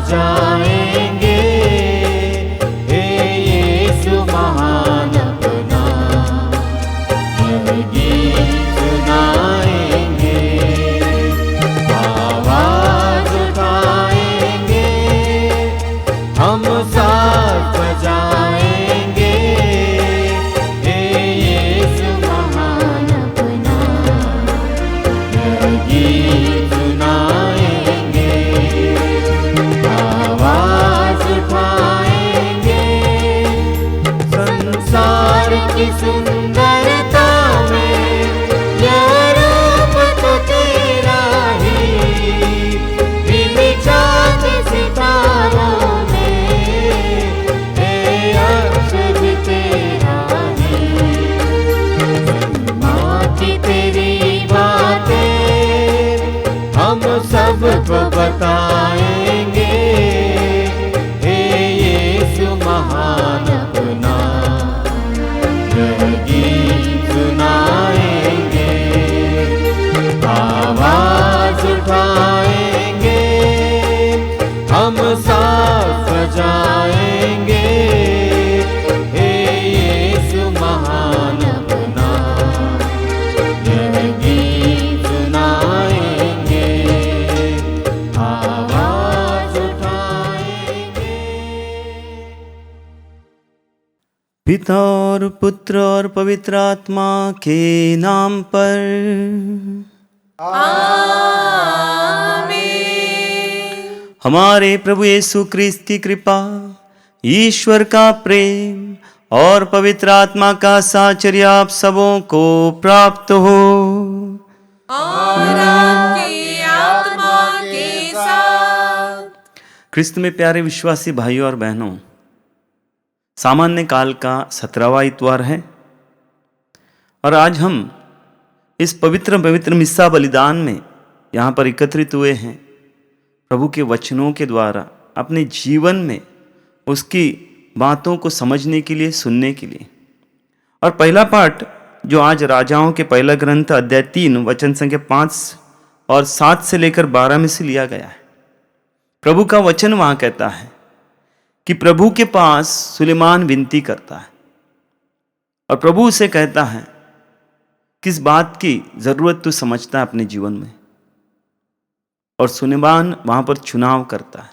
बजाएंगे, हे यीशु महान अपना यह गीत सुनाएंगे। आवाज उठाएंगे, हम साथ बजाएंगे, हे यीशु महान अपना यह गीत सुनाएंगे। आवाज उठाएंगे, संसार की सुंदरता में यह रूप तो तेरा ही, बिलचाते सितारों में ये अक्षर भी तेरा ही। माँ की तेरी बातें हम सबको बताएंगे, हे यीशु महान अपना यह गीत सुनाएंगे। आवाज उठाएंगे, हम साथ बजाएंगे, हे यीशु महान अपना यह गीत सुनाएंगे। आवाज उठाएंगे। पिता और पुत्र और पवित्र आत्मा के नाम पर। हमारे प्रभु यीशु क्रिस्त की कृपा, ईश्वर का प्रेम और पवित्र आत्मा का साहचर्य आप सबों को प्राप्त हो। और आपकी आत्मा के साथ। क्रिस्त में प्यारे विश्वासी भाइयों और बहनों, सामान्य काल का 17वां इतवार है और आज हम इस पवित्र मिस्सा बलिदान में यहाँ पर एकत्रित हुए हैं, प्रभु के वचनों के द्वारा अपने जीवन में उसकी बातों को समझने के लिए, सुनने के लिए। और पहला पाठ जो आज राजाओं के पहला ग्रंथ अध्याय 3 वचन संख्या 5 और 7 से लेकर 12 में से लिया गया है। प्रभु का वचन वहाँ कहता है कि प्रभु के पास सुलेमान विनती करता है और प्रभु उसे कहता है किस बात की जरूरत तू समझता है अपने जीवन में। और सुलेमान वहां पर चुनाव करता है।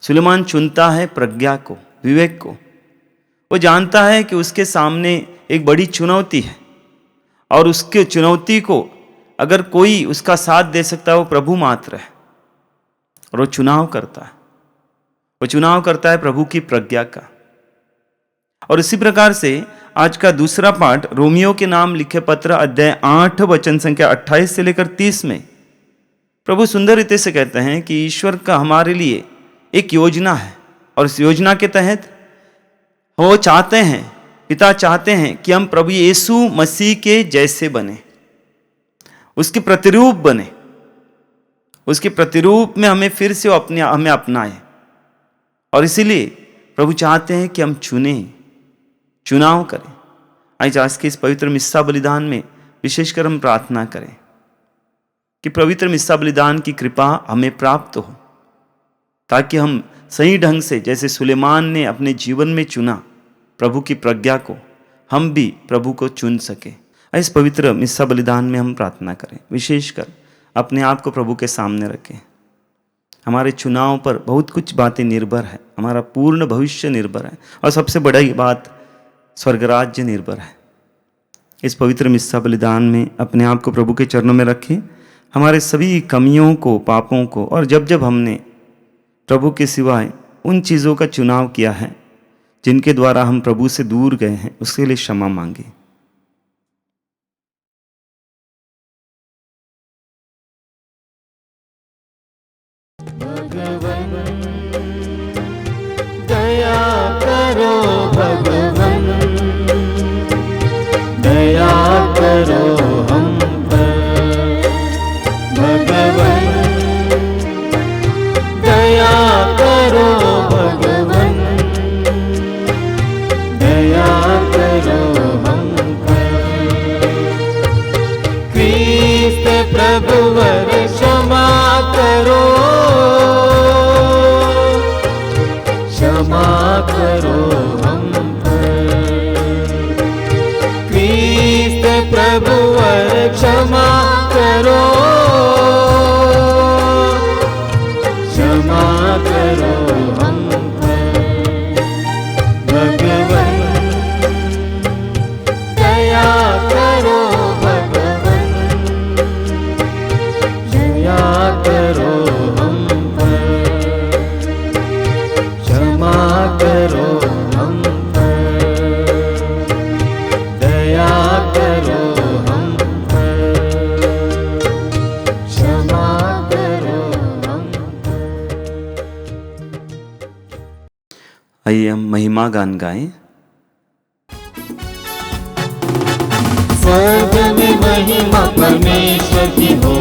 सुलेमान चुनता है प्रज्ञा को, विवेक को। वो जानता है कि उसके सामने एक बड़ी चुनौती है और उसके चुनौती को अगर कोई उसका साथ दे सकता है वो प्रभु मात्र है। और वो चुनाव करता है, वो चुनाव करता है प्रभु की प्रज्ञा का। और इसी प्रकार से आज का दूसरा पाठ रोमियो के नाम लिखे पत्र अध्याय 8 वचन संख्या 28 से लेकर 30 में प्रभु सुंदर रीति से कहते हैं कि ईश्वर का हमारे लिए एक योजना है और इस योजना के तहत वो चाहते हैं, पिता चाहते हैं कि हम प्रभु यीशु मसीह के जैसे बने, उसके प्रतिरूप बने, उसके प्रतिरूप में हमें फिर से हमें अपनाए। और इसीलिए प्रभु चाहते हैं कि हम चुनाव करें। आज के इस पवित्र मिस्सा बलिदान में विशेषकर हम प्रार्थना करें कि पवित्र मिस्सा बलिदान की कृपा हमें प्राप्त हो, ताकि हम सही ढंग से जैसे सुलेमान ने अपने जीवन में चुना प्रभु की प्रज्ञा को, हम भी प्रभु को चुन सके। इस पवित्र मिस्सा बलिदान में हम प्रार्थना करें, विशेषकर अपने आप को प्रभु के सामने रखें। हमारे चुनाव पर बहुत कुछ बातें निर्भर है, हमारा पूर्ण भविष्य निर्भर है और सबसे बड़ी बात स्वर्गराज्य निर्भर है। इस पवित्र मिस्सा बलिदान में अपने आप को प्रभु के चरणों में रखें, हमारे सभी कमियों को, पापों को, और जब जब हमने प्रभु के सिवाय उन चीज़ों का चुनाव किया है जिनके द्वारा हम प्रभु से दूर गए हैं, उसके लिए क्षमा मांगे। भगवन दया करो, भगवन दया करो हम पर। भगवन दया करो, भगवन दया करो हम क्षमा करो हम पर। क्रिस्त प्रभुवर क्षमा करो, क्षमा करो हम पर। भगवन दया करो, भगवन दया करो हम पर। क्षमा करो हम पर, दया करो हम पर, क्षमा करो हम पर। आइए हम महिमा गान गाएं। स्वर्ग में महिमा परमेश्वर की हो,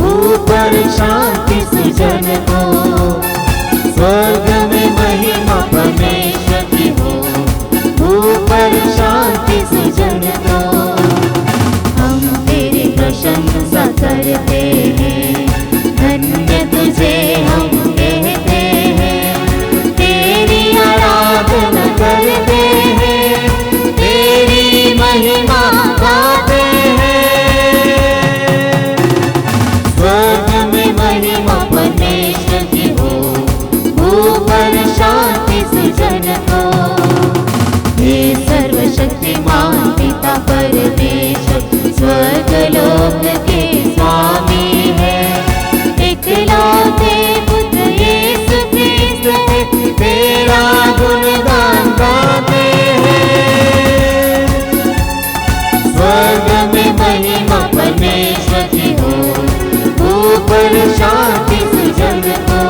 ऊपर शांति सुजन को। स्वर्ग में महिमा परमेश्वर की हो, ऊपर शांति सुजन को। हम तेरी प्रशंसा करते हैं, धन्य तुझे हम कहते हैं। तेरी आराधना करते हैं, तेरी महिमा गाते हैं। स्वर्ग में महिमा परमेश्वर की हो, ऊपर शांति सुजन को। हे सर्वशक्तिमान पिता परमेश्वर, स्वर्ग लोक के स्वामी है। इकलौते पुत्र यीशु क्रिस्त है, तेरा गुणगान गाते हैं। स्वर्ग में महिमा परमेश्वर की हो, ऊपर शांति सुजन को।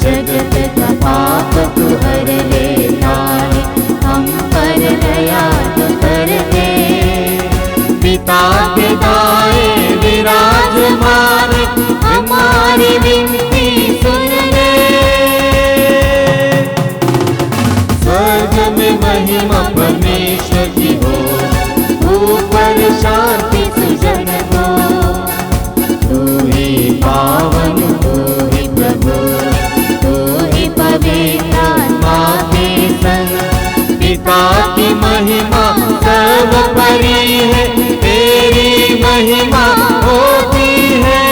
जगत का पाप तू हर लेता है, हम पर दया तो करते। पिता के दाएं विराजमान, हमारी विनती सुन ले। स्वर्ग में महिमा परमेश्वर की हो, ऊपर शांति सुजन को। तू ही पावन, तू ही प्रभु, तू ही पवित्र आत्मा के संग। पिता की महिमा सर्वोपरि है, तेरी महिमा होती है।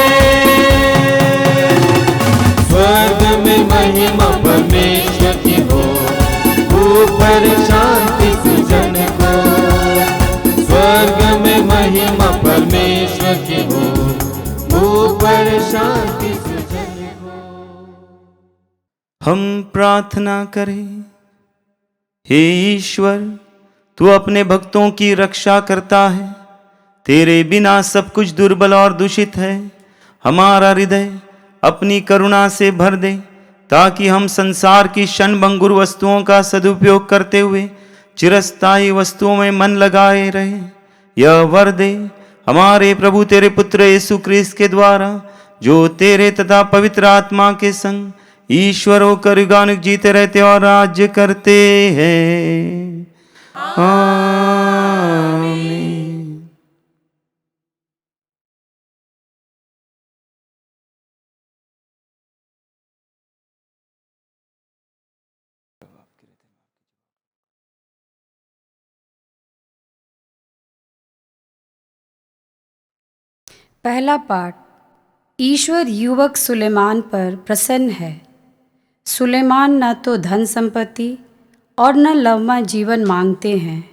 स्वर्ग में महिमा परमेश्वर की हो, ऊपर शांति सुजन को। स्वर्ग में महिमा परमेश्वर की हो, ऊपर शांति सुजन को। हम प्रार्थना करें। हे ईश्वर, तू अपने भक्तों की रक्षा करता है। तेरे बिना सब कुछ दुर्बल और दूषित है। हमारा हृदय अपनी करुणा से भर दे, ताकि हम संसार की क्षणभंगुर वस्तुओं का सदुपयोग करते हुए चिरस्थायी वस्तुओं में मन लगाए रहे। यह वर दे हमारे प्रभु तेरे पुत्र यीशु क्रिस्त के द्वारा, जो तेरे तथा पवित्र आत्मा के संग ईश्वर होकर युगानुग जीते रहते और राज्य करते हैं। आमीन। पहला पाठ। ईश्वर युवक सुलेमान पर प्रसन्न है। सुलेमान न तो धन संपत्ति और न लंबा जीवन मांगते हैं,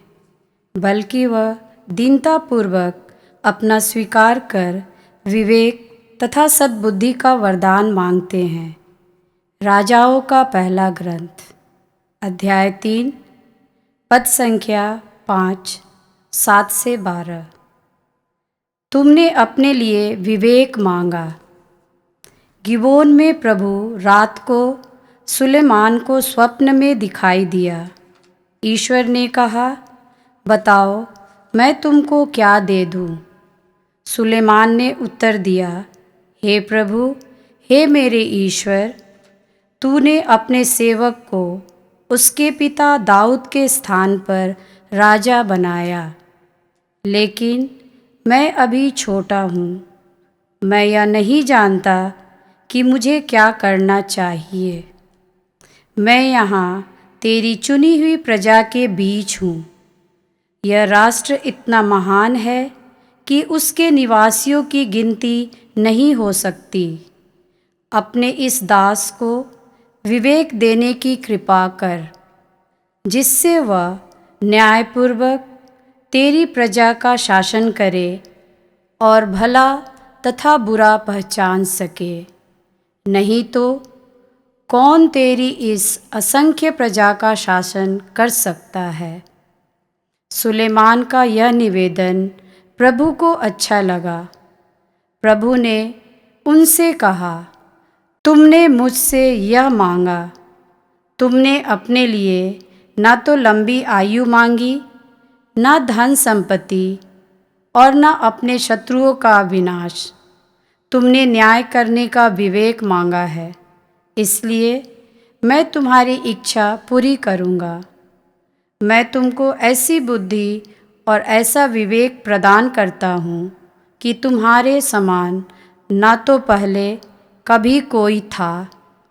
बल्कि वह दीनतापूर्वक अपना स्वीकार कर विवेक तथा सद्बुद्धि का वरदान मांगते हैं। राजाओं का पहला ग्रंथ, अध्याय 3, पद संख्या 5, 7 से 12। तुमने अपने लिए विवेक मांगा। गिबोन में प्रभु रात को सुलेमान को स्वप्न में दिखाई दिया। ईश्वर ने कहा, बताओ मैं तुमको क्या दे दूं? सुलेमान ने उत्तर दिया, हे प्रभु, हे मेरे ईश्वर, तूने अपने सेवक को उसके पिता दाऊद के स्थान पर राजा बनाया, लेकिन मैं अभी छोटा हूँ। मैं यह नहीं जानता कि मुझे क्या करना चाहिए। मैं यहाँ तेरी चुनी हुई प्रजा के बीच हूँ। यह राष्ट्र इतना महान है कि उसके निवासियों की गिनती नहीं हो सकती। अपने इस दास को विवेक देने की कृपा कर, जिससे वह न्यायपूर्वक तेरी प्रजा का शासन करे और भला तथा बुरा पहचान सके। नहीं तो कौन तेरी इस असंख्य प्रजा का शासन कर सकता है। सुलेमान का यह निवेदन प्रभु को अच्छा लगा। प्रभु ने उनसे कहा, तुमने मुझसे यह मांगा। तुमने अपने लिए न तो लंबी आयु मांगी, न धन संपत्ति और न अपने शत्रुओं का विनाश। तुमने न्याय करने का विवेक मांगा है, इसलिए मैं तुम्हारी इच्छा पूरी करूँगा। मैं तुमको ऐसी बुद्धि और ऐसा विवेक प्रदान करता हूँ कि तुम्हारे समान ना तो पहले कभी कोई था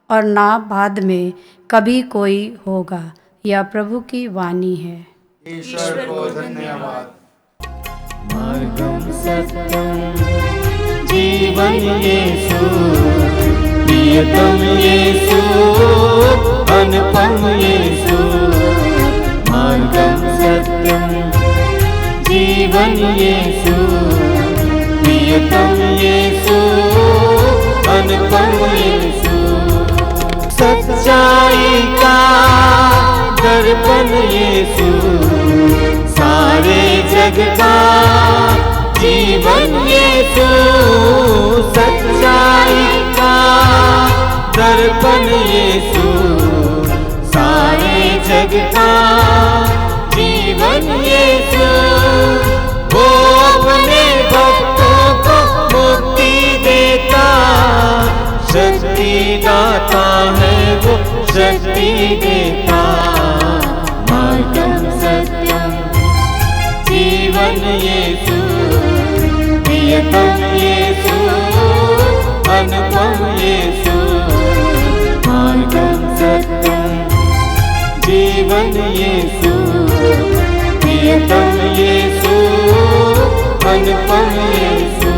और ना बाद में कभी कोई होगा। यह प्रभु की वाणी है। ईश्वर को धन्यवाद। मार्गम सत्यम जीवन यीशु, प्रियतम यीशु, अनुपम यीशु। मार्गम सत्यम जीवन यीशु, प्रियतम यीशु, अनुपम यीशु। सच्चाई का दर्पण यीशु, सारे जग का जीवन यीशु। सच्चाई का दर्पण यीशु, सारे जग का जीवन यीशु। वो अपने भक्तों को मुक्ति देता, शक्ति दाता है वो, शक्ति देता। मार्गम सत्यम जीवन यीशु, प्रियतम यीशु, अनुपम यीशु। मार्गम सत्यम जीवन यीशु, प्रियतम यीशु, अनुपम यीशु।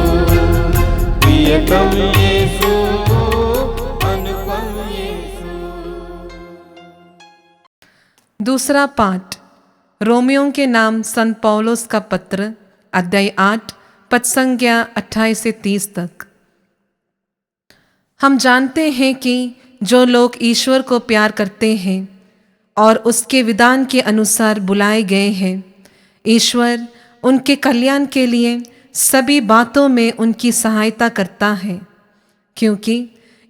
प्रियतम यीशु, अनुपम यीशु। दूसरा पाठ रोमियों के नाम संत पौलुस का पत्र, अध्याय 8, पद संज्ञा 28 से 30 तक। हम जानते हैं कि जो लोग ईश्वर को प्यार करते हैं और उसके विधान के अनुसार बुलाए गए हैं, ईश्वर उनके कल्याण के लिए सभी बातों में उनकी सहायता करता है। क्योंकि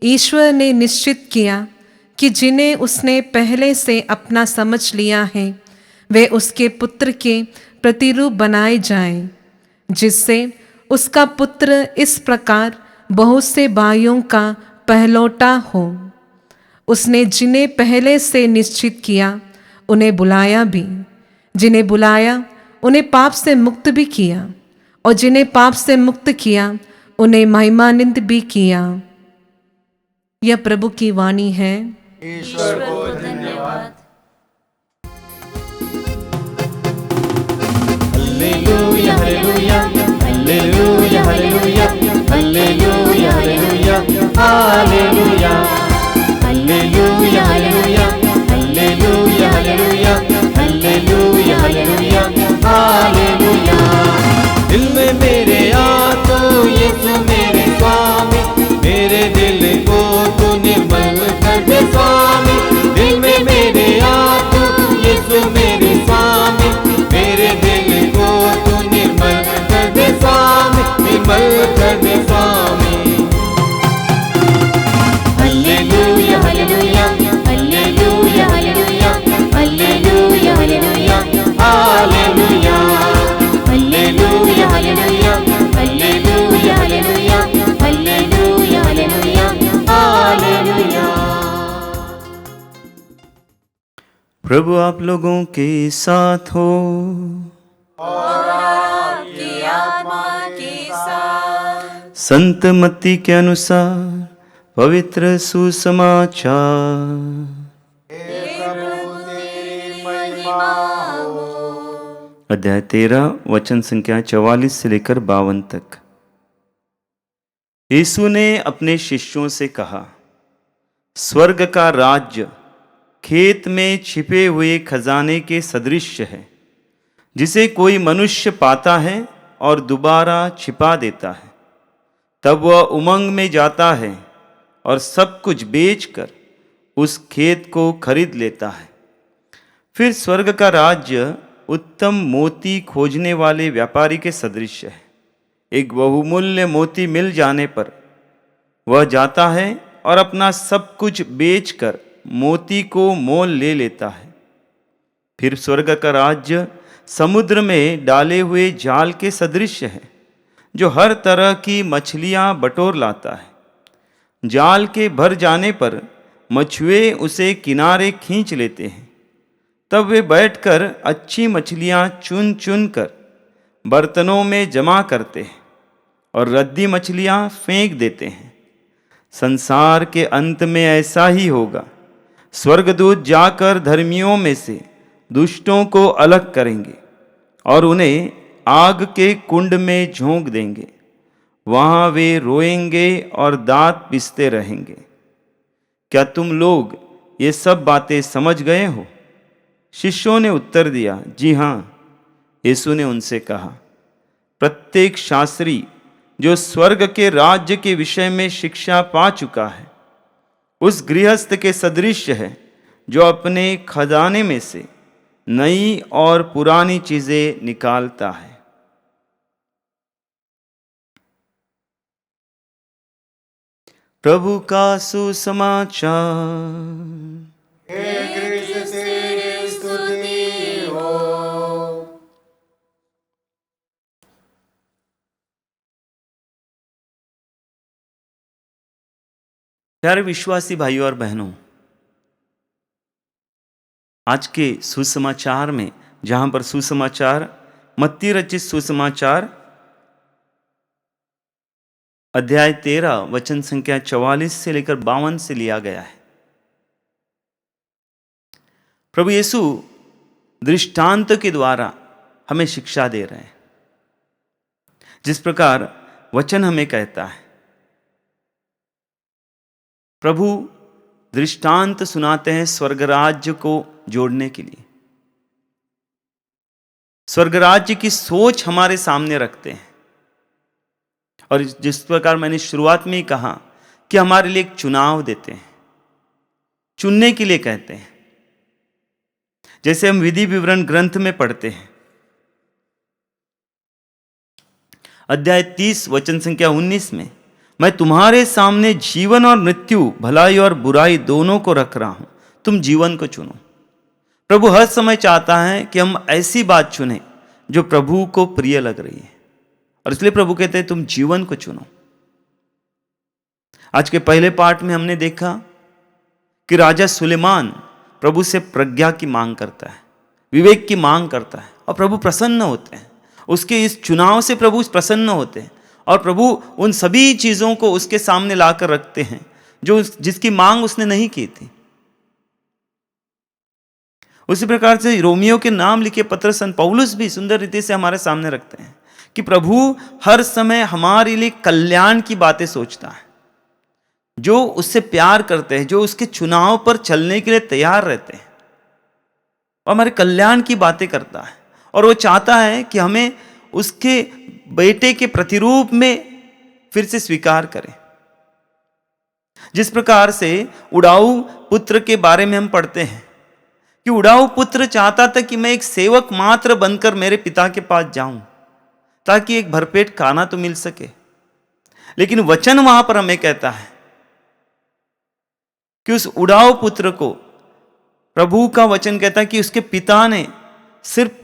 ईश्वर ने निश्चित किया कि जिन्हें उसने पहले से अपना समझ लिया है, वे उसके पुत्र के प्रतिरूप बनाए जाएं, जिससे उसका पुत्र इस प्रकार बहुत से भाइयों का पहलौटा हो। उसने जिन्हें पहले से निश्चित किया उन्हें बुलाया भी, जिन्हें बुलाया उन्हें पाप से मुक्त भी किया, और जिन्हें पाप से मुक्त किया उन्हें महिमान्वित भी किया। यह प्रभु की वाणी है। ईश्वर को धन्यवाद। Hallelujah hallelujah hallelujah hallelujah hallelujah hallelujah hallelujah hallelujah hallelujah hallelujah hallelujah hallelujah hallelujah hallelujah. दिल में मेरे आ तो यीशु मेरे स्वामी, मेरे दिल को तू निर्मल कर दे स्वामी। दिल में मेरे आ तो यीशु मेरे स्वामी, मेरे दिल को तू निर्मल कर दे स्वामी, निर्मल कर दे स्वामी। Hallelujah hallelujah hallelujah hallelujah hallelujah hallelujah hallelujah hallelujah hallelujah hallelujah hallelujah hallelujah hallelujah hallelujah. प्रभु आप लोगों के साथ हो। और आपकी आत्मा के साथ। संत मत्ती के अनुसार पवित्र सुसमाचार। अध्याय 13 वचन संख्या 44 से लेकर 52 तक। यीशु ने अपने शिष्यों से कहा, स्वर्ग का राज्य खेत में छिपे हुए खजाने के सदृश है, जिसे कोई मनुष्य पाता है और दोबारा छिपा देता है। तब वह उमंग में जाता है और सब कुछ बेचकर उस खेत को खरीद लेता है। फिर स्वर्ग का राज्य उत्तम मोती खोजने वाले व्यापारी के सदृश है। एक बहुमूल्य मोती मिल जाने पर वह जाता है और अपना सब कुछ बेचकर मोती को मोल ले लेता है। फिर स्वर्ग का राज्य समुद्र में डाले हुए जाल के सदृश है, जो हर तरह की मछलियां बटोर लाता है। जाल के भर जाने पर मछुए उसे किनारे खींच लेते हैं। तब वे बैठकर अच्छी मछलियां चुन चुन कर बर्तनों में जमा करते हैं और रद्दी मछलियां फेंक देते हैं। संसार के अंत में ऐसा ही होगा। स्वर्गदूत जाकर धर्मियों में से दुष्टों को अलग करेंगे और उन्हें आग के कुंड में झोंक देंगे। वहां वे रोएंगे और दांत पिसते रहेंगे। क्या तुम लोग ये सब बातें समझ गए हो? शिष्यों ने उत्तर दिया, जी हाँ। यीशु ने उनसे कहा, प्रत्येक शास्त्री जो स्वर्ग के राज्य के विषय में शिक्षा पा चुका है, उस गृहस्थ के सदृश है जो अपने खजाने में से नई और पुरानी चीजें निकालता है। प्रभु का सुसमाचार। प्यारे विश्वासी भाइयों और बहनों, आज के सुसमाचार में, जहां पर सुसमाचार मत्ती रचित सुसमाचार अध्याय 13 वचन संख्या 44 से लेकर 52 से लिया गया है, प्रभु यीशु दृष्टांत के द्वारा हमें शिक्षा दे रहे हैं। जिस प्रकार वचन हमें कहता है, प्रभु दृष्टांत सुनाते हैं स्वर्गराज्य को जोड़ने के लिए। स्वर्गराज्य की सोच हमारे सामने रखते हैं। और जिस प्रकार मैंने शुरुआत में ही कहा कि हमारे लिए एक चुनाव देते हैं, चुनने के लिए कहते हैं। जैसे हम विधि विवरण ग्रंथ में पढ़ते हैं, अध्याय 30 वचन संख्या 19 में, मैं तुम्हारे सामने जीवन और मृत्यु, भलाई और बुराई दोनों को रख रहा हूं, तुम जीवन को चुनो। प्रभु हर समय चाहता है कि हम ऐसी बात चुनें जो प्रभु को प्रिय लग रही है, और इसलिए प्रभु कहते हैं तुम जीवन को चुनो। आज के पहले पाठ में हमने देखा कि राजा सुलेमान प्रभु से प्रज्ञा की मांग करता है, विवेक की मांग करता है, और प्रभु प्रसन्न होते हैं। उसके इस चुनाव से प्रभु प्रसन्न होते हैं, और प्रभु उन सभी चीजों को उसके सामने लाकर रखते हैं जो जिसकी मांग उसने नहीं की थी। उसी प्रकार से रोमियो के नाम लिखे पत्र संत पौलुस भी सुंदर रीति से हमारे सामने रखते हैं कि प्रभु हर समय हमारे लिए कल्याण की बातें सोचता है। जो उससे प्यार करते हैं, जो उसके चुनाव पर चलने के लिए तैयार रहते हैं, और हमारे कल्याण की बातें करता है। और वो चाहता है कि हमें उसके बेटे के प्रतिरूप में फिर से स्वीकार करें। जिस प्रकार से उड़ाऊ पुत्र के बारे में हम पढ़ते हैं कि उड़ाऊ पुत्र चाहता था कि मैं एक सेवक मात्र बनकर मेरे पिता के पास जाऊं, ताकि एक भरपेट खाना तो मिल सके। लेकिन वचन वहां पर हमें कहता है कि उस उड़ाऊ पुत्र को, प्रभु का वचन कहता है कि उसके पिता ने सिर्फ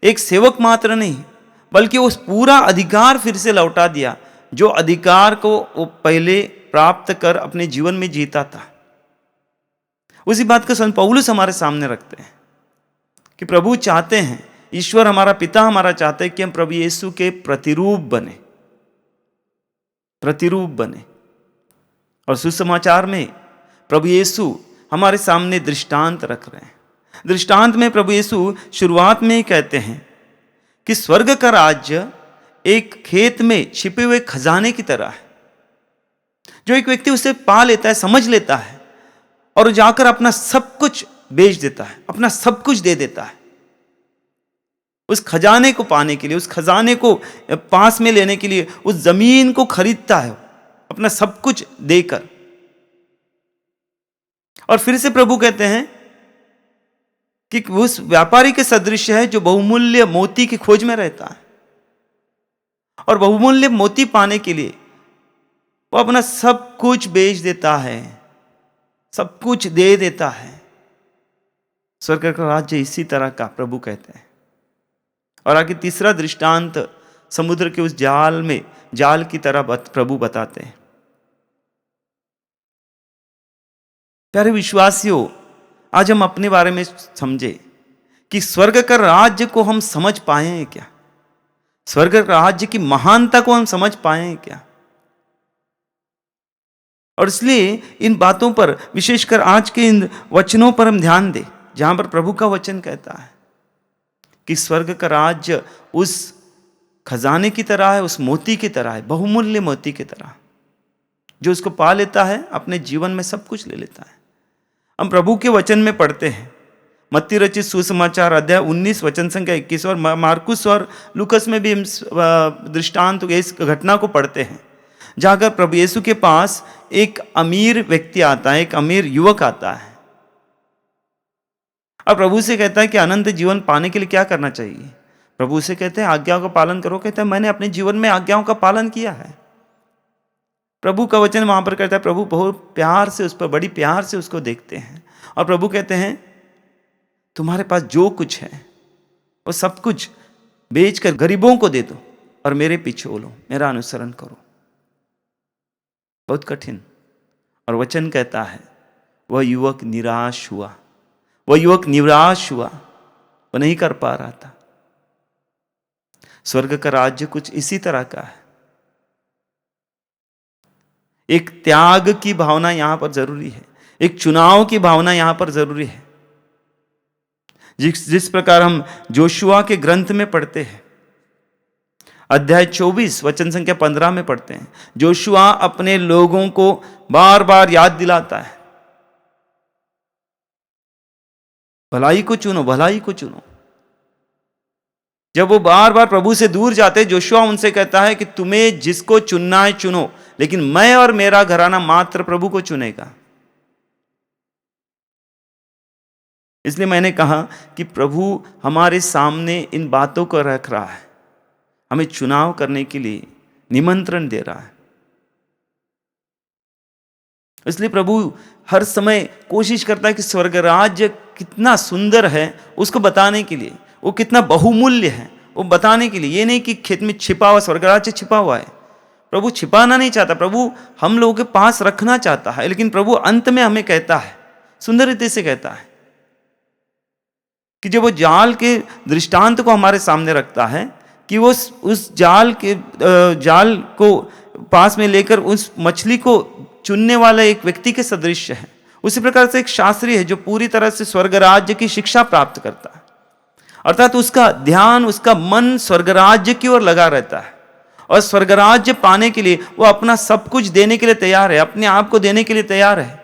एक सेवक मात्र नहीं, बल्कि उस पूरा अधिकार फिर से लौटा दिया, जो अधिकार को वो पहले प्राप्त कर अपने जीवन में जीता था। उसी बात को संत पौलुस हमारे सामने रखते हैं कि प्रभु चाहते हैं, ईश्वर हमारा पिता हमारा चाहते हैं कि हम प्रभु यीशु के प्रतिरूप बने, प्रतिरूप बने। और सुसमाचार में प्रभु यीशु हमारे सामने दृष्टांत रख रहे हैं। दृष्टांत में प्रभु यीशु शुरुआत में ही कहते हैं कि स्वर्ग का राज्य एक खेत में छिपे हुए खजाने की तरह है, जो एक व्यक्ति उसे पा लेता है, समझ लेता है और जाकर अपना सब कुछ बेच देता है, अपना सब कुछ दे देता है उस खजाने को पाने के लिए, उस खजाने को पास में लेने के लिए, उस जमीन को खरीदता है अपना सब कुछ देकर। और फिर से प्रभु कहते हैं कि उस व्यापारी के सदृश है जो बहुमूल्य मोती की खोज में रहता है और बहुमूल्य मोती पाने के लिए वो अपना सब कुछ बेच देता है, सब कुछ दे देता है। स्वर्ग का राज्य इसी तरह का प्रभु कहते हैं। और आगे तीसरा दृष्टांत समुद्र के उस जाल की तरह प्रभु बताते हैं। प्यारे विश्वासियों, आज हम अपने बारे में समझे कि स्वर्ग का राज्य को हम समझ पाए हैं क्या? स्वर्ग का राज्य की महानता को हम समझ पाए हैं क्या? और इसलिए इन बातों पर, विशेषकर आज के इन वचनों पर हम ध्यान दें, जहां पर प्रभु का वचन कहता है कि स्वर्ग का राज्य उस खजाने की तरह है, उस मोती की तरह है, बहुमूल्य मोती की तरह, जो उसको पा लेता है अपने जीवन में सब कुछ ले लेता है। हम प्रभु के वचन में पढ़ते हैं, मत्ती रचित सुसमाचार अध्याय 19 वचन संख्या 21 और मार्कुस और लूकस में भी हम दृष्टांत इस घटना को पढ़ते हैं, जहां पर प्रभु यीशु के पास एक अमीर व्यक्ति आता है, एक अमीर युवक आता है और प्रभु से कहता है कि अनंत जीवन पाने के लिए क्या करना चाहिए? प्रभु से कहते हैं आज्ञाओं का पालन करो। कहता है मैंने अपने जीवन में आज्ञाओं का पालन किया है। प्रभु का वचन वहां पर कहता है, प्रभु बहुत प्यार से उस पर, बड़ी प्यार से उसको देखते हैं और प्रभु कहते हैं तुम्हारे पास जो कुछ है वो सब कुछ बेचकर गरीबों को दे दो और मेरे पीछे बोलो, मेरा अनुसरण करो। बहुत कठिन। और वचन कहता है वह युवक निराश हुआ, वह युवक निराश हुआ, वो नहीं कर पा रहा था। स्वर्ग का राज्य कुछ इसी तरह का है। एक त्याग की भावना यहां पर जरूरी है, एक चुनाव की भावना यहां पर जरूरी है। जिस प्रकार हम जोशुआ के ग्रंथ में पढ़ते हैं, अध्याय 24 वचन संख्या 15 में पढ़ते हैं, जोशुआ अपने लोगों को बार बार याद दिलाता है, भलाई को चुनो, भलाई को चुनो। जब वो बार बार प्रभु से दूर जाते, जोशुआ उनसे कहता है कि तुम्हें जिसको चुनना है चुनो, लेकिन मैं और मेरा घराना मात्र प्रभु को चुनेगा। इसलिए मैंने कहा कि प्रभु हमारे सामने इन बातों को रख रहा है, हमें चुनाव करने के लिए निमंत्रण दे रहा है। इसलिए प्रभु हर समय कोशिश करता है कि स्वर्ग राज्य कितना सुंदर है उसको बताने के लिए, वो कितना बहुमूल्य है वो बताने के लिए। ये नहीं कि खेत में छिपा हुआ स्वर्ग राज्य छिपा हुआ है, प्रभु छिपाना नहीं चाहता, प्रभु हम लोगों के पास रखना चाहता है। लेकिन प्रभु अंत में हमें कहता है, सुंदर रीति से कहता है कि जब वो जाल के दृष्टांत को हमारे सामने रखता है कि वो उस जाल को पास में लेकर उस मछली को चुनने वाला एक व्यक्ति के सदृश है, उसी प्रकार से एक शास्त्री है जो पूरी तरह से स्वर्ग राज्य की शिक्षा प्राप्त करता है, अर्थात उसका ध्यान, उसका मन स्वर्ग राज्य की ओर लगा रहता है और स्वर्ग राज्य पाने के लिए वो अपना सब कुछ देने के लिए तैयार है, अपने आप को देने के लिए तैयार है,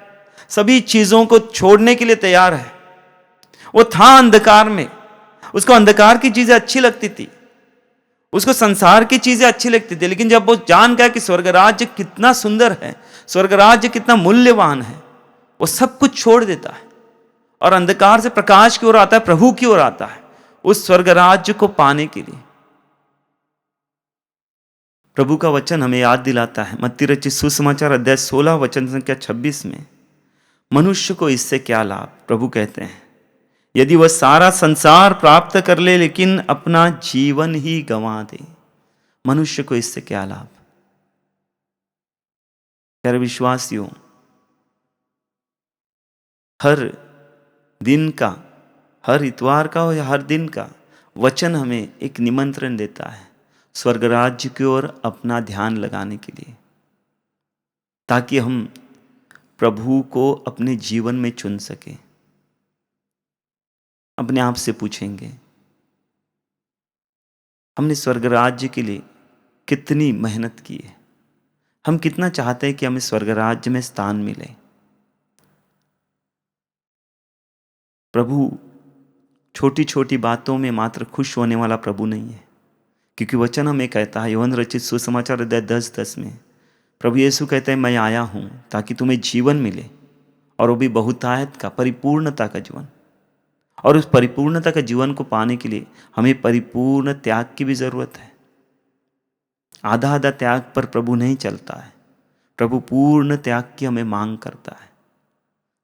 सभी चीजों को छोड़ने के लिए तैयार है। वो था अंधकार में, उसको अंधकार की चीजें अच्छी लगती थी, उसको संसार की चीजें अच्छी लगती थी, लेकिन जब वो जान गया कि स्वर्ग राज्य कितना सुंदर है, स्वर्ग राज्य कितना मूल्यवान है, वो सब कुछ छोड़ देता है और अंधकार से प्रकाश की ओर आता है, प्रभु की ओर आता है उस स्वर्ग राज्य को पाने के लिए। प्रभु का वचन हमें याद दिलाता है, मत्ती रचित सुसमाचार अध्याय 16 वचन संख्या 26 में, मनुष्य को इससे क्या लाभ? प्रभु कहते हैं यदि वह सारा संसार प्राप्त कर ले लेकिन अपना जीवन ही गंवा दे, मनुष्य को इससे क्या लाभ? प्यारे विश्वासियों, हर दिन का, हर इतवार का हो या हर दिन का वचन हमें एक निमंत्रण देता है स्वर्ग राज्य की ओर अपना ध्यान लगाने के लिए, ताकि हम प्रभु को अपने जीवन में चुन सकें। अपने आप से पूछेंगे हमने स्वर्ग राज्य के लिए कितनी मेहनत की है, हम कितना चाहते हैं कि हमें स्वर्ग राज्य में स्थान मिले। प्रभु छोटी छोटी बातों में मात्र खुश होने वाला प्रभु नहीं है, क्योंकि वचन हमें कहता है यूहन्ना रचित सुसमाचार अध्याय 10:10 में प्रभु यीशु कहते हैं मैं आया हूं ताकि तुम्हें जीवन मिले, और वो भी बहुतायत का, परिपूर्णता का जीवन। और उस परिपूर्णता का जीवन को पाने के लिए हमें परिपूर्ण त्याग की भी जरूरत है। आधा आधा त्याग पर प्रभु नहीं चलता है, प्रभु पूर्ण त्याग की हमें मांग करता है,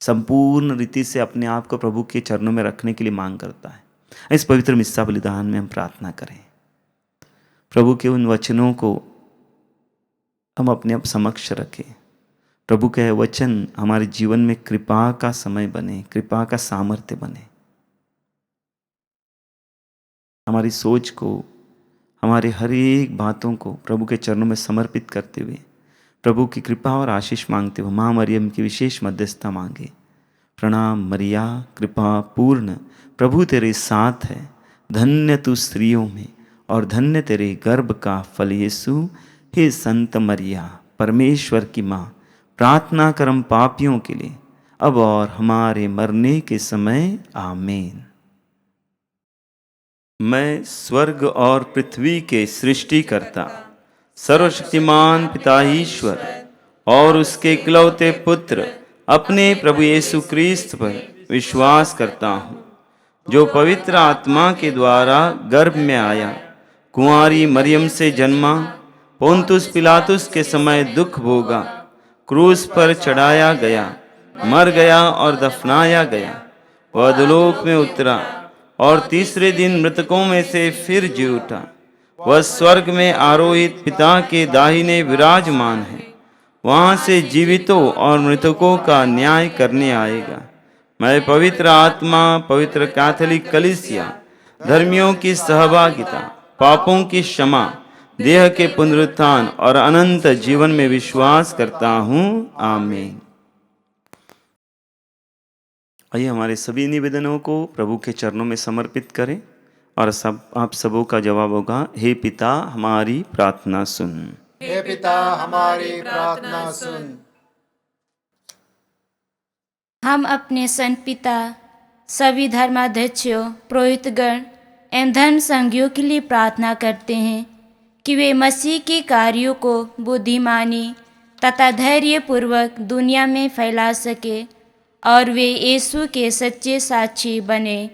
संपूर्ण रीति से अपने आप को प्रभु के चरणों में रखने के लिए मांग करता है। इस पवित्र मिस्सा बलिदान में हम प्रार्थना करें, प्रभु के उन वचनों को हम अपने आप समक्ष रखें। प्रभु के वचन हमारे जीवन में कृपा का समय बने, कृपा का सामर्थ्य बने। हमारी सोच को, हमारे हर एक बातों को प्रभु के चरणों में समर्पित करते हुए प्रभु की कृपा और आशीष मांगते हुए माँ मरियम की विशेष मध्यस्थता मांगे। प्रणाम मरिया, कृपा पूर्ण, प्रभु तेरे साथ है, धन्य तू स्त्रियों में और धन्य तेरे गर्भ का फल यीशु। हे संत मरिया, परमेश्वर की माँ, प्रार्थना कर हम पापियों के लिए, अब और हमारे मरने के समय, आमीन। मैं स्वर्ग और पृथ्वी के सृष्टिकर्ता सर्वशक्तिमान पिता ईश्वर और उसके इकलौते पुत्र अपने प्रभु यीशु क्रिस्त पर विश्वास करता हूँ, जो पवित्र आत्मा के द्वारा गर्भ में आया, कुंवारी मरियम से जन्मा, पोंतुस पिलातुस के समय दुख भोगा, क्रूस पर चढ़ाया गया, मर गया और दफनाया गया, वह अधोलोक में उतरा और तीसरे दिन मृतकों में से फिर जी उठा, वह स्वर्ग में आरोहित पिता के दाहिने विराजमान है, वहां से जीवितों और मृतकों का न्याय करने आएगा। मैं पवित्र आत्मा, पवित्र कैथोलिक कलीसिया, धर्मियों की सहभागिता, पापों की क्षमा, देह के पुनरुत्थान और अनंत जीवन में विश्वास करता हूँ, आमीन। आइए हमारे सभी निवेदनों को प्रभु के चरणों में समर्पित करें और आप सबों का जवाब होगा, हे पिता हमारी प्रार्थना सुन। हे पिता हमारी प्रार्थना सुन। हम अपने संत पिता, सभी धर्माध्यक्षों, पुरोहितगण एवं धर्म संघियों के लिए प्रार्थना करते हैं कि वे मसीह के कार्यों को बुद्धिमानी तथा धैर्यपूर्वक दुनिया में फैला सके और वे यीशु के सच्चे साक्षी बने।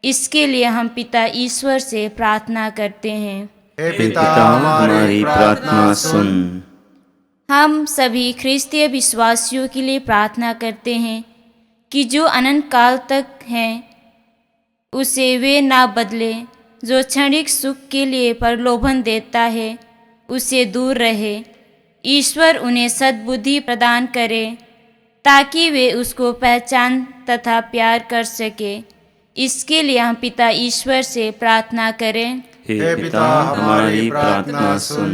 इसके लिए हम पिता ईश्वर से प्रार्थना करते हैं। हे पिता हमारी प्रार्थना सुन। हम सभी ख्रिस्तीय विश्वासियों के लिए प्रार्थना करते हैं कि जो अनंत काल तक हैं उसे वे ना बदले, जो क्षणिक सुख के लिए प्रलोभन देता है उसे दूर रहे। ईश्वर उन्हें सद्बुद्धि प्रदान करे ताकि वे उसको पहचान तथा प्यार कर सके। इसके लिए हम पिता ईश्वर से प्रार्थना करें। हे पिता हमारी प्रार्थना सुन।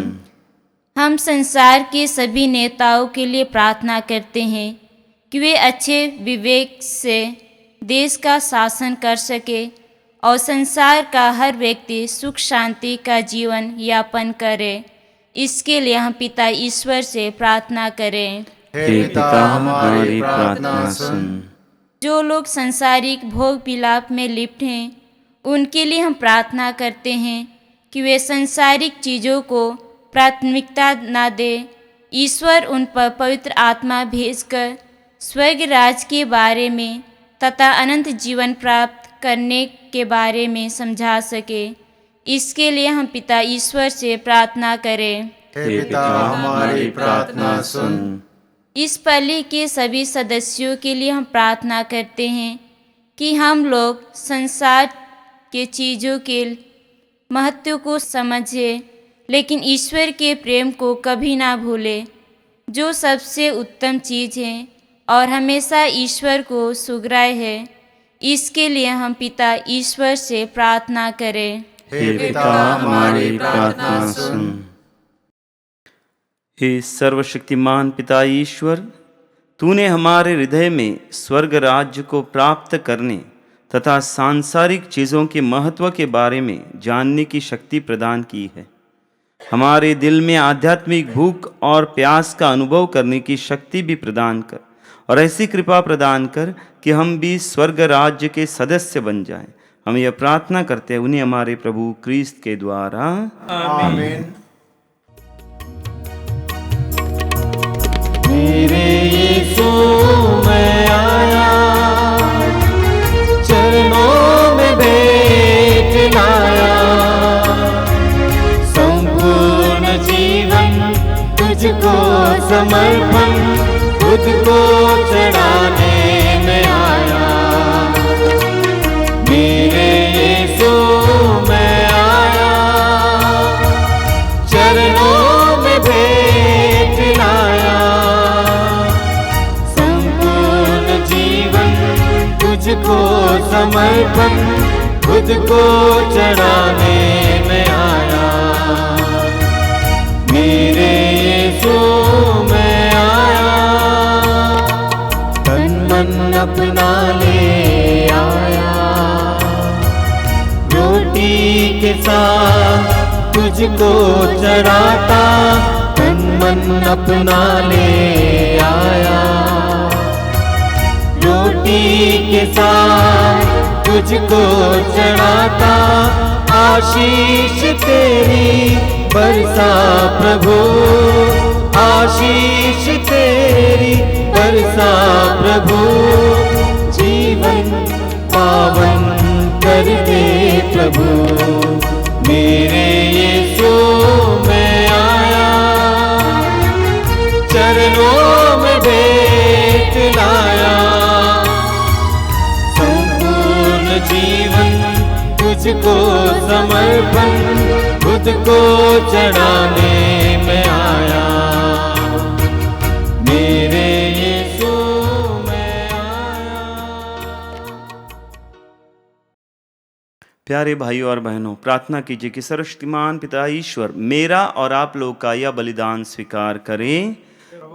हम संसार के सभी नेताओं के लिए प्रार्थना करते हैं कि वे अच्छे विवेक से देश का शासन कर सके और संसार का हर व्यक्ति सुख शांति का जीवन यापन करे। इसके लिए हम पिता ईश्वर से प्रार्थना करें। हे पिता हमारी प्रार्थना सुन। जो लोग संसारिक भोग विलाप में लिप्त हैं उनके लिए हम प्रार्थना करते हैं कि वे संसारिक चीज़ों को प्राथमिकता न दे। ईश्वर उन पर पवित्र आत्मा भेजकर स्वर्ग राज के बारे में तथा अनंत जीवन प्राप्त करने के बारे में समझा सके। इसके लिए हम पिता ईश्वर से प्रार्थना करें। हे पिता हमारी प्रार्थना सुन। इस पल्ली के सभी सदस्यों के लिए हम प्रार्थना करते हैं कि हम लोग संसार के चीज़ों के महत्व को समझें, लेकिन ईश्वर के प्रेम को कभी ना भूलें, जो सबसे उत्तम चीज़ है और हमेशा ईश्वर को सुगराय है। इसके लिए हम पिता ईश्वर से प्रार्थना करें। हे पिता हमारी प्रार्थना सुन। हे सर्वशक्तिमान पिता ईश्वर, तूने हमारे हृदय में स्वर्ग राज्य को प्राप्त करने तथा सांसारिक चीज़ों के महत्व के बारे में जानने की शक्ति प्रदान की है। हमारे दिल में आध्यात्मिक भूख और प्यास का अनुभव करने की शक्ति भी प्रदान कर और ऐसी कृपा प्रदान कर कि हम भी स्वर्ग राज्य के सदस्य बन जाएं। हम यह प्रार्थना करते हैं उन्हें हमारे प्रभु क्रिस्त के द्वारा, आमीन। मेरे यीशु मैं आया, चरणों में भेंट लाया, संपूर्ण जीवन तुझको समर्पण, खुद को चढ़ाने में आया। मेरे यीशु मैं आया, चरणों में भेंट लाया, संपूर्ण जीवन तुझको समर्पण, खुद को चढ़ाने में आया। मेरे यीशु मैं आया, तन मन अपना ले आया, रोटी के साथ तुझको चढ़ाता, तन मन अपना ले आया, रोटी के साथ तुझको चढ़ाता, आशीष तेरी बरसा प्रभु, आशीष तेरी बरसा प्रभु, जीवन पावन कर दे प्रभु। मेरे यीशु मैं आया, चरणों में भेंट लाया, संपूर्ण जीवन तुझको समर्पण, खुद को चढ़ाने में आया। मेरे यीशु मैं आया। प्यारे भाइयों और बहनों, प्रार्थना कीजिए कि सर्वशक्तिमान पिता ईश्वर मेरा और आप लोग का यह बलिदान स्वीकार करें।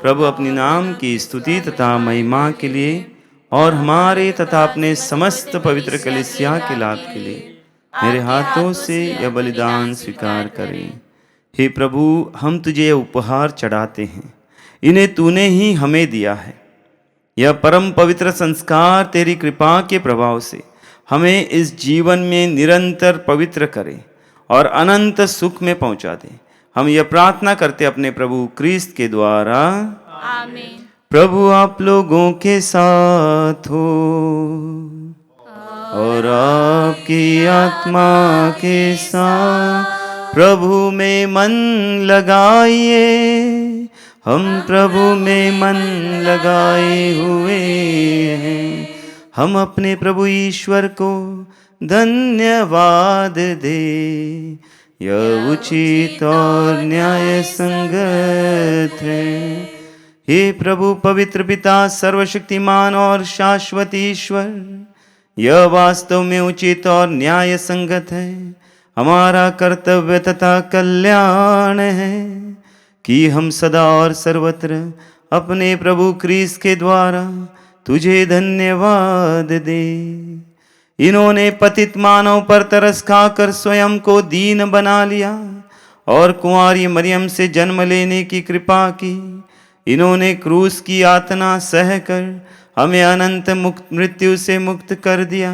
प्रभु अपने नाम की स्तुति तथा महिमा के लिए और हमारे तथा अपने समस्त पवित्र कलीसिया के लाभ के लिए मेरे हाथों से यह बलिदान स्वीकार करें। हे प्रभु, हम तुझे यह उपहार चढ़ाते हैं, इन्हें तूने ही हमें दिया है। यह परम पवित्र संस्कार तेरी कृपा के प्रभाव से हमें इस जीवन में निरंतर पवित्र करे और अनंत सुख में पहुंचा दे। हम यह प्रार्थना करते अपने प्रभु क्रिस्त के द्वारा, आमीन। प्रभु आप लोगों के साथ हो और आपकी आत्मा के साथ प्रभु में मन लगाइए। हम प्रभु में मन लगाए हुए हैं। हम अपने प्रभु ईश्वर को धन्यवाद दे, यह उचित और न्याय संगत है। हे प्रभु पवित्र पिता, सर्वशक्तिमान और शाश्वत ईश्वर, यह वास्तव में उचित और न्याय संगत है, हमारा कर्तव्य तथा कल्याण है कि हम सदा और सर्वत्र अपने प्रभु क्रिस्त के द्वारा तुझे धन्यवाद दे। इन्होंने पतित मानव पर तरस खाकर स्वयं को दीन बना लिया और कुंवारी मरियम से जन्म लेने की कृपा की। इन्होंने क्रूस की यातना सहकर हमें अनंत मृत्यु से मुक्त कर दिया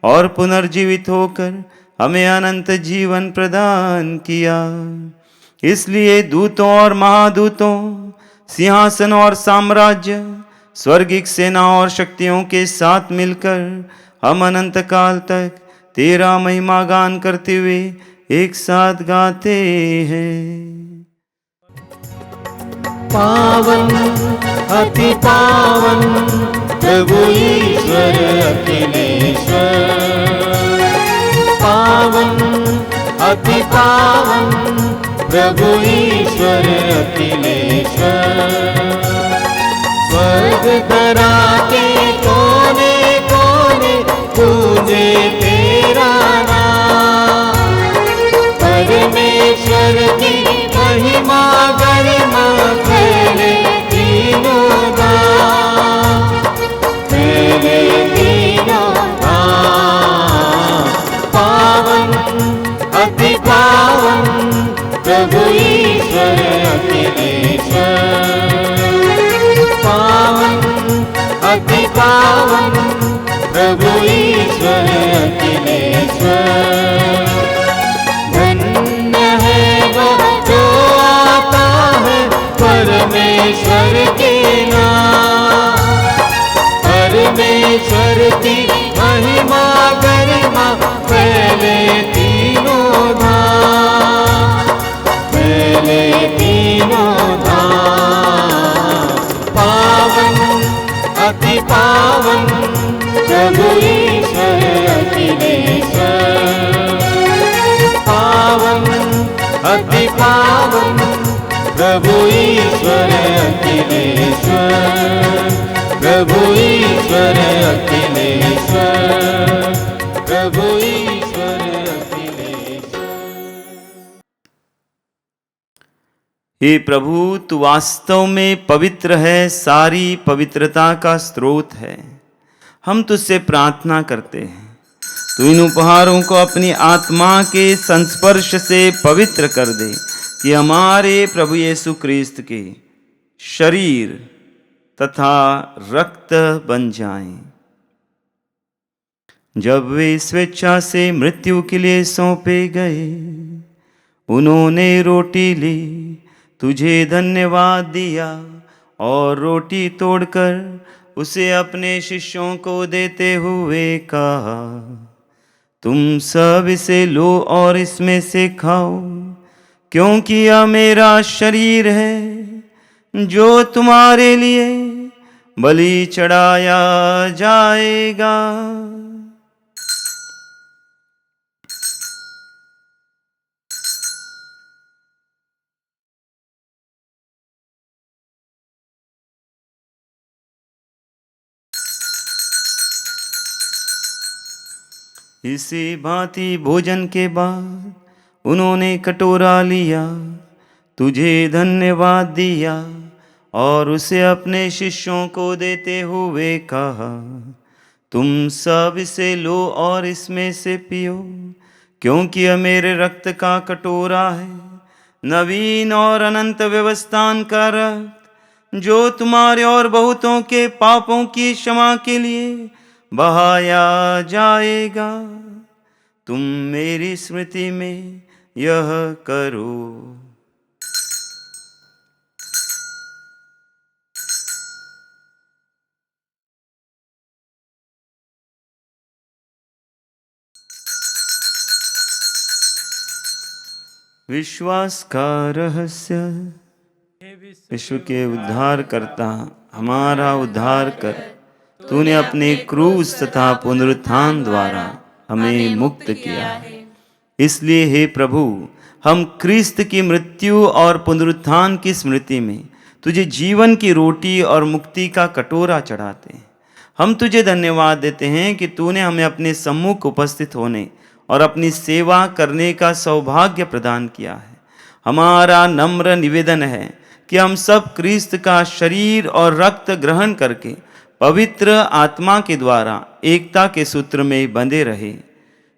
और पुनर्जीवित होकर हमें अनंत जीवन प्रदान किया। इसलिए दूतों और महादूतों, सिंहासन और साम्राज्य, स्वर्गिक सेना और शक्तियों के साथ मिलकर हम अनंत काल तक तेरा महिमा गान करते हुए एक साथ गाते हैं। पावन अति पावन प्रभु ईश्वर अखिलेश्वर, पावन अति पावन प्रभु ईश्वर अखिलेश्वर, स्वर्ग धरा के कोने कोने पूजे तेरा नाम, परमेश्वर की महिमा गरिमा फैले तीनों धाम, फैले तीनों धाम। ईश्वर अखिलेश्वर। धन्य है वह जो आता है परमेश्वर के नाम। परमेश्वर की महिमा गरिमा फैले तीनों धाम, फैले तीनों धाम। पावन अति पावन प्रभु ईश्वर अखिलेश्वर। पावन अति पावन प्रभु ईश्वर अखिलेश्वर। प्रभु ईश्वर अखिलेश्वर। प्रभु ईश्वर अखिलेश्वर। हे प्रभु, तू वास्तव में पवित्र है, सारी पवित्रता का स्रोत है। हम तुझसे प्रार्थना करते हैं, तू इन उपहारों को अपनी आत्मा के संस्पर्श से पवित्र कर दे, कि हमारे प्रभु यीशु क्रिस्त के शरीर तथा रक्त बन जाएं। जब वे स्वेच्छा से मृत्यु के लिए सौंपे गए, उन्होंने रोटी ली, तुझे धन्यवाद दिया और रोटी तोड़कर उसे अपने शिष्यों को देते हुए कहा, तुम सब इसे लो और इसमें से खाओ, क्योंकि यह मेरा शरीर है जो तुम्हारे लिए बलि चढ़ाया जाएगा। इसी भांति भोजन के बाद उन्होंने कटोरा लिया, तुझे धन्यवाद दिया और उसे अपने शिष्यों को देते हुए कहा, तुम सब इसे लो और इसमें से पियो, क्योंकि यह मेरे रक्त का कटोरा है, नवीन और अनंत व्यवस्थान का रक्त, जो तुम्हारे और बहुतों के पापों की क्षमा के लिए बहाया जाएगा। तुम मेरी स्मृति में यह करो। विश्वास का रहस्य। विश्व के उद्धार करता हमारा उद्धार कर, तूने अपने क्रूस तथा पुनरुत्थान द्वारा हमें मुक्त किया है। इसलिए हे प्रभु, हम क्रिस्त की मृत्यु और पुनरुत्थान की स्मृति में तुझे जीवन की रोटी और मुक्ति का कटोरा चढ़ाते हैं। हम तुझे धन्यवाद देते हैं कि तूने हमें अपने सम्मुख उपस्थित होने और अपनी सेवा करने का सौभाग्य प्रदान किया है। हमारा नम्र निवेदन है कि हम सब क्रिस्त का शरीर और रक्त ग्रहण करके पवित्र आत्मा के द्वारा एकता के सूत्र में बंधे रहे।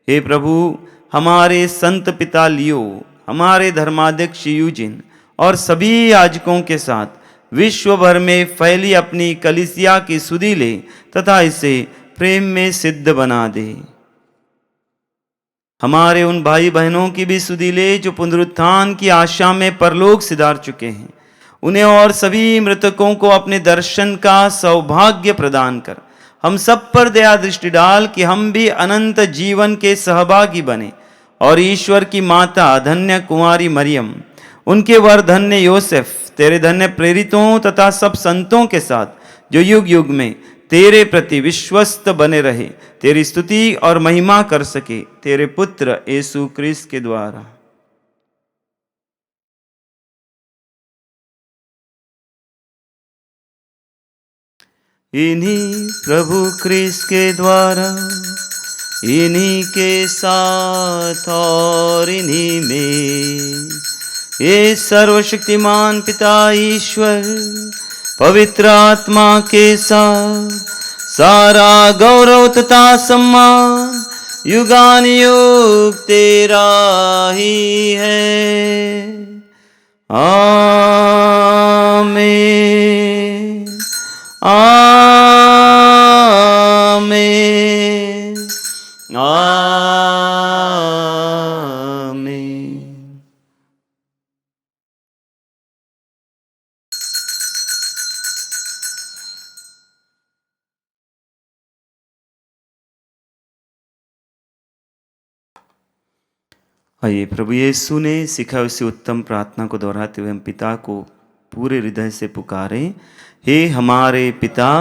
हे प्रभु, हमारे संत पिता लियो, हमारे धर्माध्यक्ष यूजिन और सभी याजकों के साथ विश्व भर में फैली अपनी कलीसिया की सुधि ले तथा इसे प्रेम में सिद्ध बना दे। हमारे उन भाई बहनों की भी सुधि ले जो पुनरुत्थान की आशा में परलोक सिधार चुके हैं। उन्हें और सभी मृतकों को अपने दर्शन का सौभाग्य प्रदान कर हम सब पर दया दृष्टि डाल कि हम भी अनंत जीवन के सहभागी बने और ईश्वर की माता धन्य कुमारी मरियम, उनके वर धन्य योसेफ, तेरे धन्य प्रेरितों तथा सब संतों के साथ जो युग युग में तेरे प्रति विश्वस्त बने रहे, तेरी स्तुति और महिमा कर सके, तेरे पुत्र यीशु क्रिस्त के द्वारा। इन्हीं प्रभु क्रिस्त के द्वारा, इन्हीं के साथ और इन्हीं में ये सर्वशक्तिमान पिता ईश्वर पवित्र आत्मा के साथ सारा गौरव तथा सम्मान युगानुयुग तेरा ही है। आमीन। आमीन। आमीन। आइए प्रभु यीशु ने सिखाई उसी उत्तम प्रार्थना को दोहराते हुए हम पिता को पूरे हृदय से पुकारें। हे हमारे पिता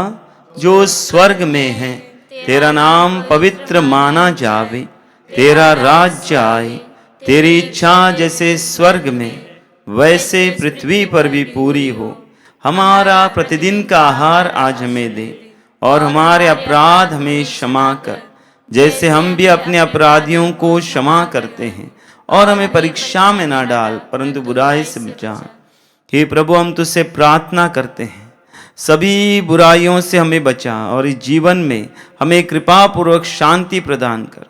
जो स्वर्ग में है, तेरा नाम पवित्र माना जावे, तेरा राज्य आए, तेरी इच्छा जैसे स्वर्ग में वैसे पृथ्वी पर भी पूरी हो। हमारा प्रतिदिन का आहार आज हमें दे, और हमारे अपराध हमें क्षमा कर, जैसे हम भी अपने अपराधियों को क्षमा करते हैं, और हमें परीक्षा में ना डाल परंतु बुराई से बचा। हे प्रभु, हम तुझसे प्रार्थना करते हैं, सभी बुराइयों से हमें बचा और इस जीवन में हमें कृपा पूर्वक शांति प्रदान कर।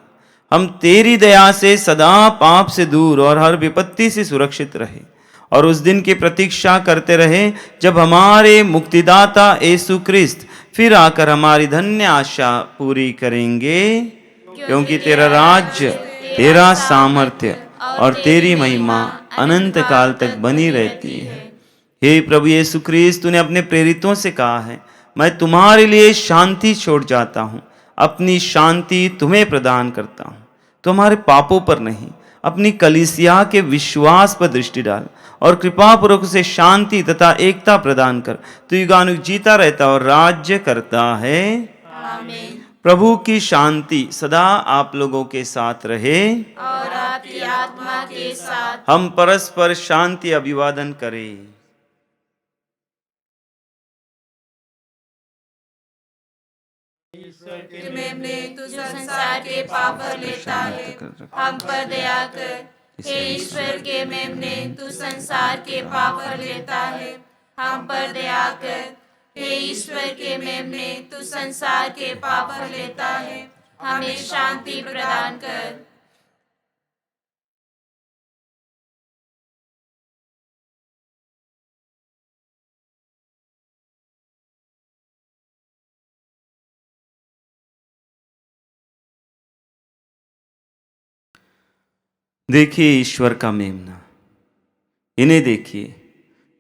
हम तेरी दया से सदा पाप से दूर और हर विपत्ति से सुरक्षित रहे, और उस दिन की प्रतीक्षा करते रहे जब हमारे मुक्तिदाता यीशु क्रिस्त फिर आकर हमारी धन्य आशा पूरी करेंगे, क्योंकि तेरा राज्य, तेरा सामर्थ्य और तेरी महिमा अनंत काल तक बनी रहती है। हे प्रभु यीशु क्रिस्त, तूने अपने प्रेरितों से कहा है, मैं तुम्हारे लिए शांति छोड़ जाता हूँ, अपनी शांति तुम्हें प्रदान करता हूँ। तुम्हारे पापों पर नहीं, अपनी कलीसिया के विश्वास पर दृष्टि डाल और कृपा पूर्वक उसे शांति तथा एकता प्रदान कर। तू युगानुग जीता रहता और राज्य करता है। आमीन। प्रभु की शांति सदा आप लोगों के साथ रहे और आपकी आत्मा के साथ। हम परस्पर शांति अभिवादन करें। तू संसार के पाप भर लेता है, हम पर दया कर। हे ईश्वर के मेमने, तू संसार के पाप भर लेता है, हम पर दया कर। हे ईश्वर के मेमने, तू संसार के पाप भर लेता है, हमें शांति प्रदान कर। देखिए ईश्वर का मेमना, इन्हें देखिए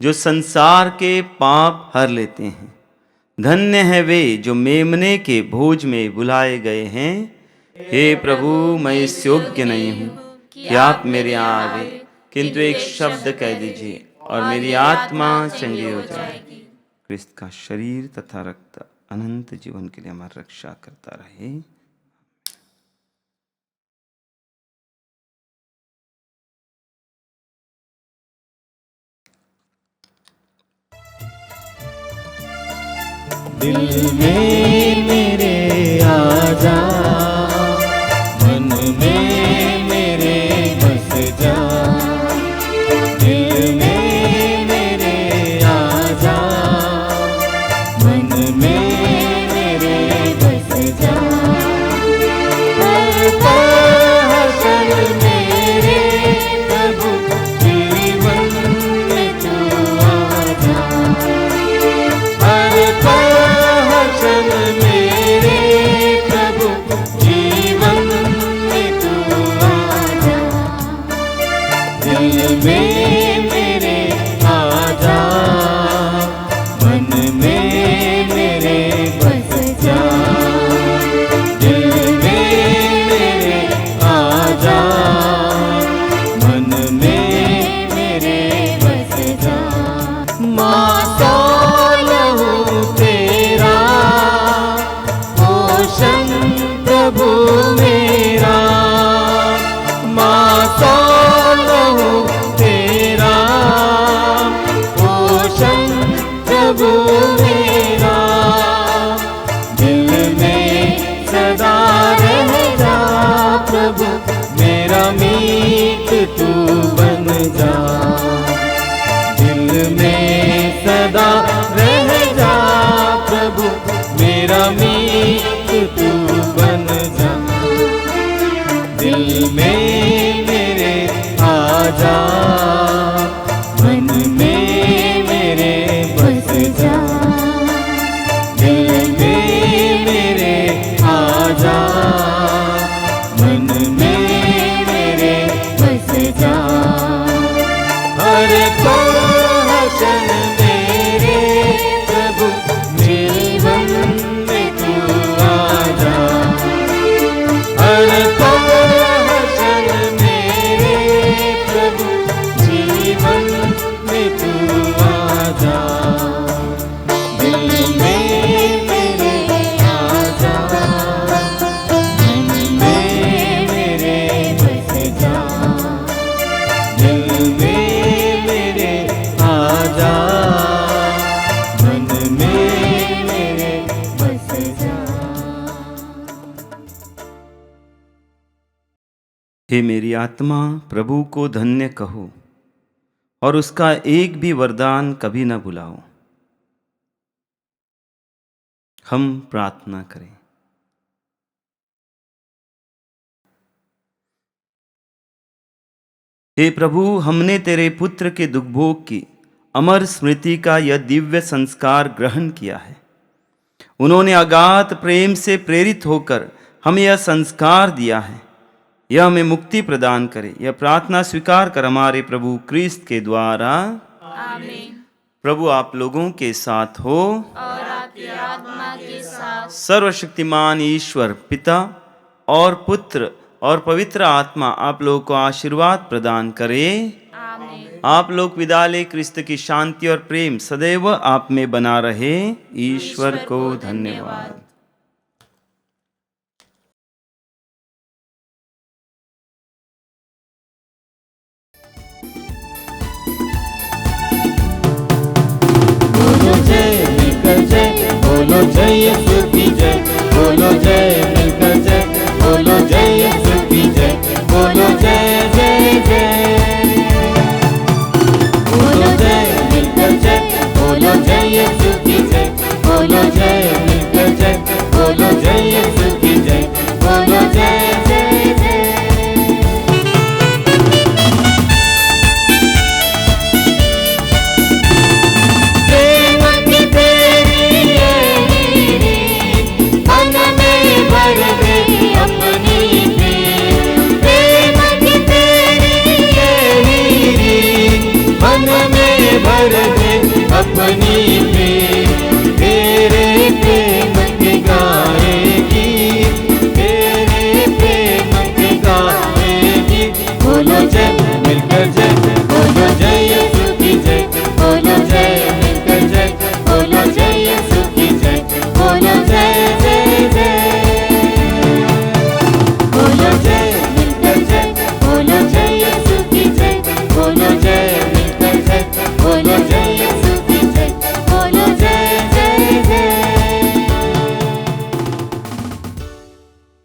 जो संसार के पाप हर लेते हैं। धन्य है वे जो मेमने के भोज में बुलाए गए हैं। हे प्रभु, मैं इस योग्य नहीं हूँ कि आप मेरे यहाँ आवे, किंतु एक शब्द कह दीजिए और मेरी आत्मा चंगी हो जाएगी। क्रिस्त का शरीर तथा रक्त अनंत जीवन के लिए हमारी रक्षा करता रहे। दिल में मेरे आजा, मन में मेरे बस जा। दिल में मेरे आजा, मन में मेरे बस जा। हर पल मेरे प्रभु जीवन में तू आजा। हर पल मेरे प्रभु जीवन में तू आजा। दिल में मेरे आजा, मन में मेरे बस जा। दिल में मेरे हे मेरी आत्मा, प्रभु को धन्य कहो और उसका एक भी वरदान कभी न भुलाओ। हम प्रार्थना करें। हे प्रभु, हमने तेरे पुत्र के दुखभोग की अमर स्मृति का यह दिव्य संस्कार ग्रहण किया है। उन्होंने अगाध प्रेम से प्रेरित होकर हमें यह संस्कार दिया है। यह हमें मुक्ति प्रदान करे। यह प्रार्थना स्वीकार कर हमारे प्रभु क्रिस्त के द्वारा। आमीन। प्रभु आप लोगों के साथ हो और आपकी आत्मा के साथ। सर्वशक्तिमान ईश्वर पिता और पुत्र और पवित्र आत्मा आप लोगों को आशीर्वाद प्रदान करे। आमीन। आप लोग विदा ले। क्रिस्त की शांति और प्रेम सदैव आप में बना रहे। ईश्वर को धन्यवाद। बोलो जय, निकल जय, बोलो जय यीशु की जय, बोलो जय